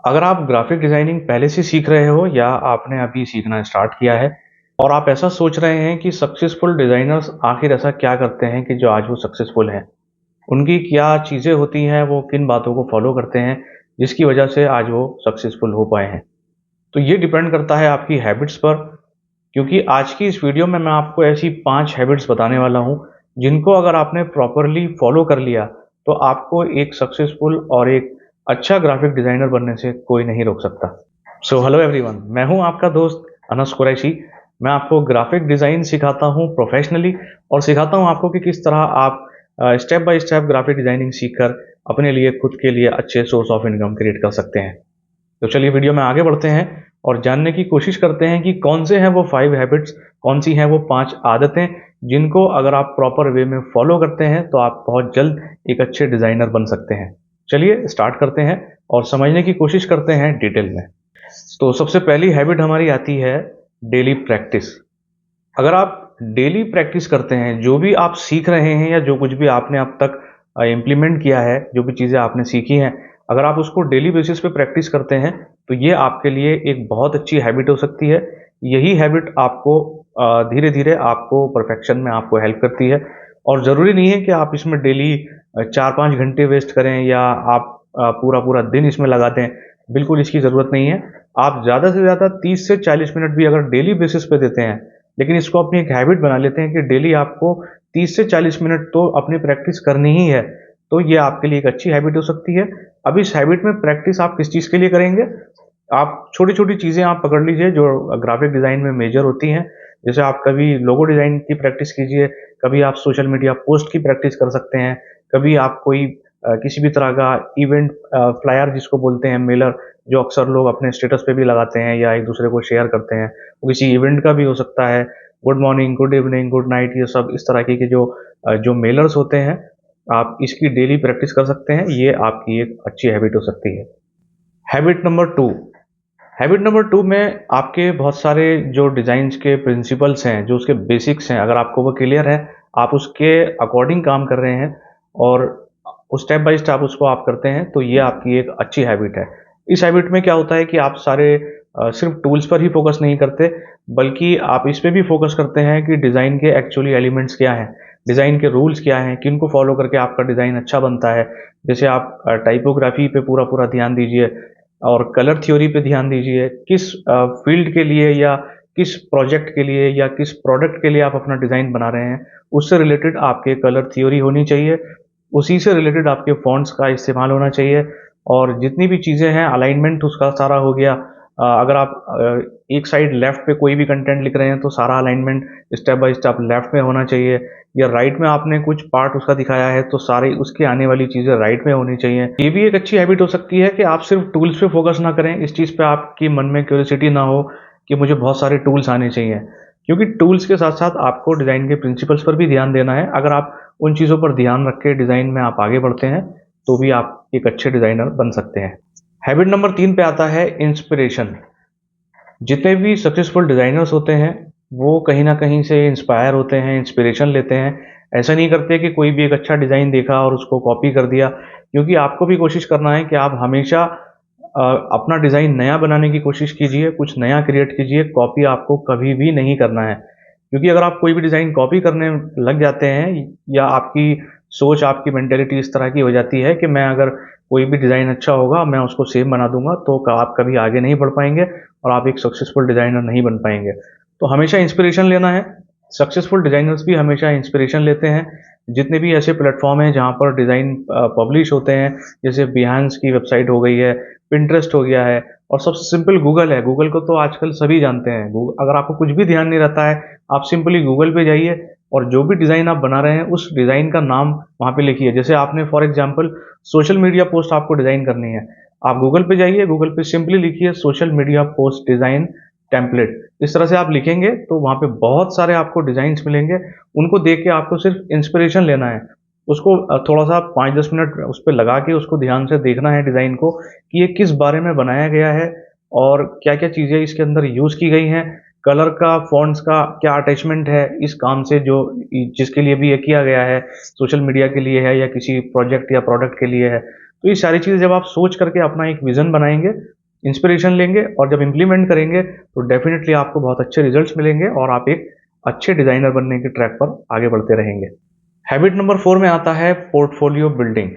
अगर आप graphic designing पहले से सीख रहे हो या आपने अभी सीखना स्टार्ट किया है और आप ऐसा सोच रहे हैं कि सक्सेसफुल डिज़ाइनर्स आखिर ऐसा क्या करते हैं कि जो आज वो सक्सेसफुल हैं, उनकी क्या चीज़ें होती हैं, वो किन बातों को फॉलो करते हैं, जिसकी वजह से आज वो सक्सेसफुल हो पाए हैं। तो ये डिपेंड करता है आपकी हैबिट्स पर, क्योंकि आज की इस वीडियो में मैं आपको ऐसी 5 हैबिट्स बताने वाला हूँ, जिनको अगर आपने प्रॉपरली फॉलो कर लिया, तो आपको एक सक्सेसफुल और एक अच्छा ग्राफिक डिज़ाइनर बनने से कोई नहीं रोक सकता। सो हेलो एवरीवन, मैं हूं आपका दोस्त अनस कुरैशी। मैं आपको ग्राफिक डिज़ाइन सिखाता हूं प्रोफेशनली और सिखाता हूं आपको कि किस तरह आप step by step graphic designing सीखकर अपने लिए खुद के लिए अच्छे सोर्स ऑफ इनकम क्रिएट कर सकते हैं। तो चलिए वीडियो में आगे बढ़ते हैं और जानने की कोशिश करते हैं कि कौन से हैं वो 5 हैबिट्स, कौन सी हैं वो 5 आदतें, जिनको अगर आप प्रॉपर वे में फॉलो करते हैं तो आप बहुत जल्द एक अच्छे डिज़ाइनर बन सकते हैं। चलिए स्टार्ट करते हैं और समझने की कोशिश करते हैं डिटेल में। तो सबसे पहली हैबिट हमारी आती है डेली प्रैक्टिस। अगर आप डेली प्रैक्टिस करते हैं, जो भी आप सीख रहे हैं या जो कुछ भी आपने अब तक इम्प्लीमेंट किया है, जो भी चीज़ें आपने सीखी हैं, अगर आप उसको डेली बेसिस पे प्रैक्टिस करते हैं, तो ये आपके लिए एक बहुत अच्छी हैबिट हो सकती है। यही हैबिट आपको धीरे-धीरे आपको परफेक्शन में आपको हेल्प करती है और ज़रूरी नहीं है कि आप इसमें डेली 4-5 घंटे वेस्ट करें या आप पूरा-पूरा दिन इसमें लगा दें। बिल्कुल इसकी ज़रूरत नहीं है। आप ज़्यादा से ज़्यादा 30 से 40 मिनट भी अगर डेली बेसिस पे देते हैं, लेकिन इसको अपनी एक हैबिट बना लेते हैं कि डेली आपको 30 से 40 मिनट तो अपनी प्रैक्टिस करनी ही है, तो ये आपके लिए एक अच्छी हैबिट हो सकती है। अब इस हैबिट में प्रैक्टिस आप किस चीज़ के लिए करेंगे? आप छोटी-छोटी चीज़ें आप पकड़ लीजिए जो ग्राफिक डिज़ाइन में मेजर होती हैं। जैसे आप कभी लोगो डिज़ाइन की प्रैक्टिस कीजिए, कभी आप सोशल मीडिया पोस्ट की प्रैक्टिस कर सकते हैं, कभी आप कोई किसी भी तरह का इवेंट फ्लायर जिसको बोलते हैं मेलर, जो अक्सर लोग अपने स्टेटस पे भी लगाते हैं या एक दूसरे को शेयर करते हैं, वो किसी इवेंट का भी हो सकता है। Good morning, good evening, good night, ये सब इस तरह के जो मेलर्स होते हैं, आप इसकी डेली प्रैक्टिस कर सकते हैं। ये आपकी एक अच्छी हैबिट हो सकती है। Habit number 2। हैबिट नंबर 2 में आपके बहुत सारे जो डिज़ाइन्स के प्रिंसिपल्स हैं, जो उसके बेसिक्स हैं, अगर आपको वो क्लियर है, आप उसके अकॉर्डिंग काम कर रहे हैं और स्टेप बाय स्टेप उसको आप करते हैं, तो ये आपकी एक अच्छी हैबिट है। इस हैबिट में क्या होता है कि आप सारे सिर्फ टूल्स पर ही फोकस नहीं करते, बल्कि आप इस पे भी फोकस करते हैं कि डिज़ाइन के एक्चुअली एलिमेंट्स क्या हैं, डिज़ाइन के रूल्स क्या हैं, किनको फॉलो करके आपका डिज़ाइन अच्छा बनता है। जैसे आप टाइपोग्राफी पे पूरा-पूरा ध्यान दीजिए और कलर थ्योरी पे ध्यान दीजिए। किस फील्ड के लिए या किस प्रोजेक्ट के लिए या किस प्रोडक्ट के लिए आप अपना डिज़ाइन बना रहे हैं, उससे रिलेटेड आपके कलर थ्योरी होनी चाहिए। उसी से रिलेटेड आपके फ़ॉन्ट्स का इस्तेमाल होना चाहिए और जितनी भी चीज़ें हैं अलाइनमेंट उसका सारा हो गया। अगर आप एक साइड लेफ्ट पे कोई भी कंटेंट लिख रहे हैं तो सारा alignment step by step left में होना चाहिए या राइट में आपने कुछ पार्ट उसका दिखाया है तो सारी उसकी आने वाली चीज़ें राइट में होनी चाहिए। ये भी एक अच्छी हैबिट हो सकती है कि आप सिर्फ टूल्स पे फोकस ना करें, इस चीज़ पे आपके मन में क्यूरियोसिटी ना हो कि मुझे बहुत सारे टूल्स आने चाहिए, क्योंकि टूल्स के साथ-साथ आपको डिज़ाइन के प्रिंसिपल्स पर भी ध्यान देना है। अगर आप उन चीज़ों पर ध्यान रख के डिज़ाइन में आप आगे बढ़ते हैं, तो भी आप एक अच्छे डिज़ाइनर बन सकते हैं। हैबिट नंबर 3 पे आता है इंस्पिरेशन। जितने भी सक्सेसफुल डिज़ाइनर्स होते हैं, वो कहीं न कहीं से इंस्पायर होते हैं, इंस्पिरेशन लेते हैं। ऐसा नहीं करते कि कोई भी एक अच्छा डिज़ाइन देखा और उसको कॉपी कर दिया, क्योंकि आपको भी कोशिश करना है कि आप हमेशा अपना डिज़ाइन नया बनाने की कोशिश कीजिए, कुछ नया क्रिएट कीजिए, कॉपी आपको कभी भी नहीं करना है। क्योंकि अगर आप कोई भी डिज़ाइन कॉपी करने लग जाते हैं या आपकी सोच, आपकी मेंटालिटी इस तरह की हो जाती है कि मैं अगर कोई भी डिज़ाइन अच्छा होगा, मैं उसको सेम बना दूँगा, तो आप कभी आगे नहीं बढ़ पाएँगे और आप एक सक्सेसफुल डिज़ाइनर नहीं बन पाएँगे। तो हमेशा इंस्पिरेशन लेना है। सक्सेसफुल डिज़ाइनर्स भी हमेशा इंस्पिरेशन लेते हैं। जितने भी ऐसे प्लेटफ़ॉर्म हैं जहाँ पर डिज़ाइन पब्लिश होते हैं, जैसे बिहेंस की वेबसाइट हो गई है, पिंटरेस्ट हो गया है और सबसे सिंपल गूगल है। गूगल को तो आजकल सभी जानते हैं। अगर आपको कुछ भी ध्यान नहीं रहता है, आप सिंपली गूगल पे जाइए और जो भी डिज़ाइन आप बना रहे हैं, उस डिज़ाइन का नाम वहाँ पे लिखिए। जैसे आपने for example social media post आपको डिज़ाइन करनी है। आप गूगल पे जाइए, गूगल पे सिंपली लिखिए social media post design template. इस तरह से आप लिखेंगे तो वहाँ पे बहुत सारे आपको डिज़ाइन्स मिलेंगे। उनको देख के आपको सिर्फ इंस्पिरेशन लेना है। उसको थोड़ा-सा 5-10 मिनट उस पे लगा के उसको ध्यान से देखना है डिज़ाइन को कि ये किस बारे में बनाया गया है और क्या-क्या चीज़ें इसके अंदर यूज़ की गई हैं। कलर का, फ़ॉन्ट्स का क्या अटैचमेंट है इस काम से जो जिसके लिए भी ये किया गया है, सोशल मीडिया के लिए है या किसी प्रोजेक्ट या प्रोडक्ट के लिए है। तो ये सारी चीज़ें जब आप सोच करके अपना एक विज़न बनाएंगे, इंस्पिरेशन लेंगे और जब इम्प्लीमेंट करेंगे तो डेफिनेटली आपको बहुत अच्छे रिजल्ट्स मिलेंगे और आप एक अच्छे डिज़ाइनर बनने के ट्रैक पर आगे बढ़ते रहेंगे। हैबिट नंबर 4 में आता है पोर्टफोलियो बिल्डिंग।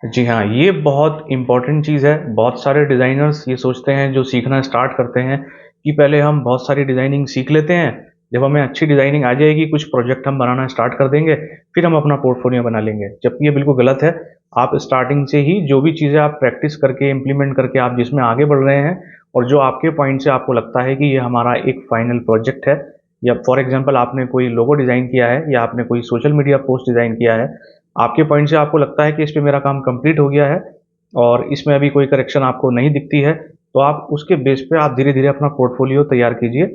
जी हाँ, ये बहुत इम्पोर्टेंट चीज़ है। बहुत सारे डिज़ाइनर्स ये सोचते हैं जो सीखना स्टार्ट करते हैं कि पहले हम बहुत सारी डिज़ाइनिंग सीख लेते हैं, जब हमें अच्छी डिज़ाइनिंग आ जाएगी, कुछ प्रोजेक्ट हम बनाना स्टार्ट कर देंगे, फिर हम अपना पोर्टफोलियो बना लेंगे। जबकि ये बिल्कुल गलत है। आप स्टार्टिंग से ही जो भी चीज़ें आप प्रैक्टिस करके, इम्प्लीमेंट करके आप जिसमें आगे बढ़ रहे हैं और जो आपके पॉइंट से आपको लगता है कि ये हमारा एक फाइनल प्रोजेक्ट है, या फॉर एग्ज़ाम्पल आपने कोई लोगो डिज़ाइन किया है या आपने कोई सोशल मीडिया पोस्ट डिज़ाइन किया है, आपके पॉइंट से आपको लगता है कि इस पे मेरा काम कंप्लीट हो गया है और इसमें अभी कोई करेक्शन आपको नहीं दिखती है, तो आप उसके बेस पे आप धीरे-धीरे अपना पोर्टफोलियो तैयार कीजिए।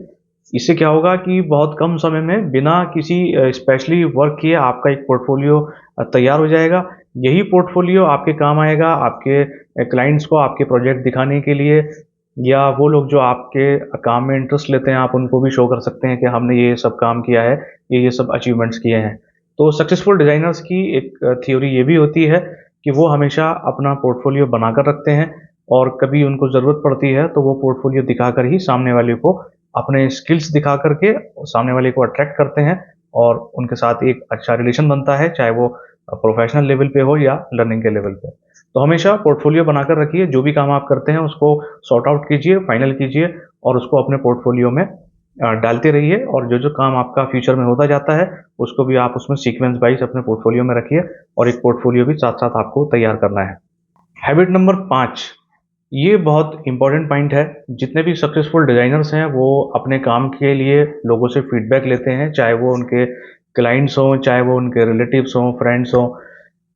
इससे क्या होगा कि बहुत कम समय में बिना किसी स्पेशली वर्क किए आपका एक पोर्टफोलियो तैयार हो जाएगा। यही पोर्टफोलियो आपके काम आएगा, आपके क्लाइंट्स को आपके प्रोजेक्ट दिखाने के लिए, या वो लोग जो आपके काम में इंटरेस्ट लेते हैं, आप उनको भी शो कर सकते हैं कि हमने ये सब काम किया है, ये सब अचीवमेंट्स किए हैं। तो सक्सेसफुल डिज़ाइनर्स की एक थ्योरी ये भी होती है कि वो हमेशा अपना पोर्टफोलियो बनाकर रखते हैं और कभी उनको ज़रूरत पड़ती है तो वो पोर्टफोलियो दिखाकर ही सामने वाले को अपने स्किल्स दिखा करके सामने वाले को अट्रैक्ट करते हैं और उनके साथ एक अच्छा रिलेशन बनता है, चाहे वो प्रोफेशनल लेवल पे हो या लर्निंग के लेवल पे। तो हमेशा पोर्टफोलियो बनाकर रखिए, जो भी काम आप करते हैं उसको सॉर्ट आउट कीजिए, फाइनल कीजिए और उसको अपने पोर्टफोलियो में डालते रहिए और जो-जो काम आपका फ्यूचर में होता जाता है, उसको भी आप उसमें सीक्वेंस वाइज़ अपने पोर्टफोलियो में रखिए और एक पोर्टफोलियो भी साथ-साथ आपको तैयार करना है। हैबिट नंबर 5, ये बहुत इम्पोर्टेंट पॉइंट है। जितने भी सक्सेसफुल डिज़ाइनर्स हैं, वो अपने काम के लिए लोगों से फीडबैक लेते हैं, चाहे वो उनके क्लाइंट्स हों, चाहे वो उनके रिलेटिव्स हों, फ्रेंड्स हों,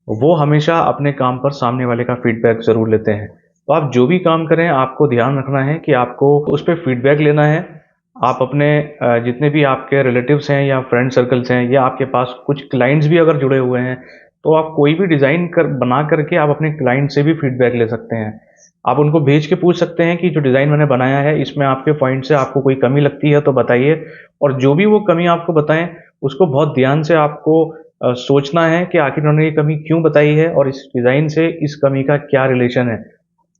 वो हमेशा अपने काम पर सामने वाले का फीडबैक ज़रूर लेते हैं। तो आप जो भी काम करें, आपको ध्यान रखना है कि आपको उस पे फीडबैक लेना है। आप अपने जितने भी आपके रिलेटिव्स हैं या फ्रेंड सर्कल्स हैं या आपके पास कुछ क्लाइंट्स भी अगर जुड़े हुए हैं, तो आप कोई भी डिज़ाइन बना करके आप अपने क्लाइंट से भी फीडबैक ले सकते हैं। आप उनको भेज के पूछ सकते हैं कि जो डिज़ाइन मैंने बनाया है, इसमें आपके पॉइंट से आपको कोई कमी लगती है तो बताइए, और जो भी वो कमी आपको बताएँ, उसको बहुत ध्यान से आपको सोचना है कि आखिर उन्होंने ये कमी क्यों बताई है और इस डिज़ाइन से इस कमी का क्या रिलेशन है।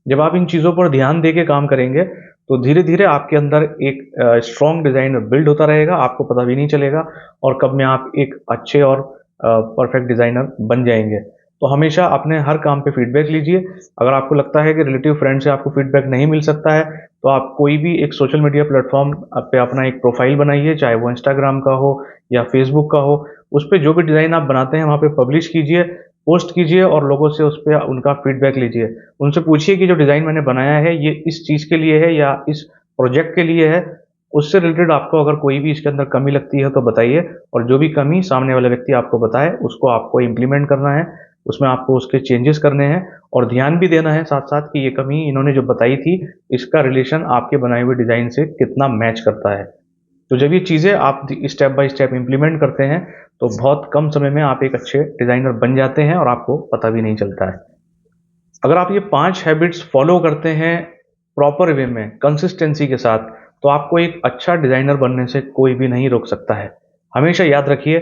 जब आप इन चीज़ों पर ध्यान दे के काम करेंगे, तो धीरे-धीरे आपके अंदर एक स्ट्रॉन्ग डिज़ाइनर बिल्ड होता रहेगा, आपको पता भी नहीं चलेगा और कब में आप एक अच्छे और परफेक्ट डिज़ाइनर बन जाएँगे। तो हमेशा अपने हर काम पे फीडबैक लीजिए। अगर आपको लगता है कि रिलेटिव फ्रेंड से आपको फीडबैक नहीं मिल सकता है, तो आप कोई भी एक सोशल मीडिया प्लेटफ़ॉर्म पे अपना एक प्रोफ़ाइल बनाइए, चाहे वो इंस्टाग्राम का हो या फ़ेसबुक का हो। उस पे जो भी डिज़ाइन आप बनाते हैं, वहाँ पे पब्लिश कीजिए, पोस्ट कीजिए और लोगों से उस पे उनका फीडबैक लीजिए। उनसे पूछिए कि जो डिज़ाइन मैंने बनाया है, ये इस चीज़ के लिए है या इस प्रोजेक्ट के लिए है। उससे रिलेटेड आपको अगर कोई भी इसके अंदर कमी लगती है तो बताइए, और जो भी कमी सामने वाला व्यक्ति आपको बताए, उसको आपको इम्प्लीमेंट करना है। उसमें आपको उसके चेंजेस करने हैं और ध्यान भी देना है साथ-साथ कि ये कमी इन्होंने जो बताई थी, इसका रिलेशन आपके बनाए हुए डिज़ाइन से कितना मैच करता है। तो जब ये चीज़ें आप स्टेप बाय स्टेप इम्प्लीमेंट करते हैं, तो बहुत कम समय में आप एक अच्छे डिज़ाइनर बन जाते हैं और आपको पता भी नहीं चलता है। अगर आप ये 5 हैबिट्स फ़ॉलो करते हैं प्रॉपर वे में, कंसिस्टेंसी के साथ, तो आपको एक अच्छा डिज़ाइनर बनने से कोई भी नहीं रोक सकता है। हमेशा याद रखिए,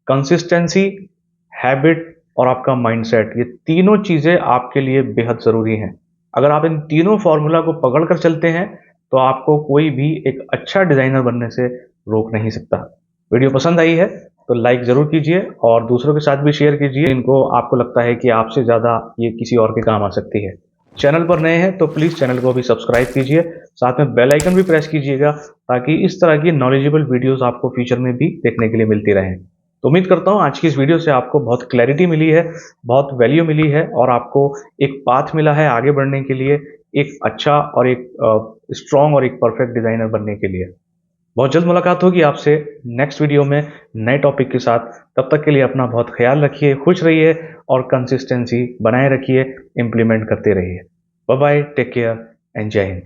कंसिस्टेंसी, हैबिट और आपका माइंडसेट, ये तीनों चीज़ें आपके लिए बेहद ज़रूरी हैं। अगर आप इन तीनों फ़ॉर्मूला को पकड़ कर चलते हैं, तो आपको कोई भी एक अच्छा डिज़ाइनर बनने से रोक नहीं सकता। वीडियो पसंद आई है तो लाइक ज़रूर कीजिए और दूसरों के साथ भी शेयर कीजिए, इनको आपको लगता है कि आपसे ज़्यादा ये किसी और के काम आ सकती है। चैनल पर नए हैं तो प्लीज़ चैनल को भी सब्सक्राइब कीजिए, साथ में बेल आइकन भी प्रेस कीजिएगा ताकि इस तरह की नॉलेजेबल वीडियोज़ आपको फ्यूचर में भी देखने के लिए मिलती रहें। तो उम्मीद करता हूँ आज की इस वीडियो से आपको बहुत क्लैरिटी मिली है, बहुत वैल्यू मिली है और आपको एक पाथ मिला है आगे बढ़ने के लिए, एक अच्छा और एक स्ट्रॉन्ग और एक परफेक्ट डिज़ाइनर बनने के लिए। बहुत जल्द मुलाकात होगी आपसे नेक्स्ट वीडियो में नए टॉपिक के साथ। तब तक के लिए अपना बहुत ख्याल रखिए, खुश रहिए और कंसिस्टेंसी बनाए रखिए, इम्प्लीमेंट करते रहिए। Bye bye, take care and Jai Hind.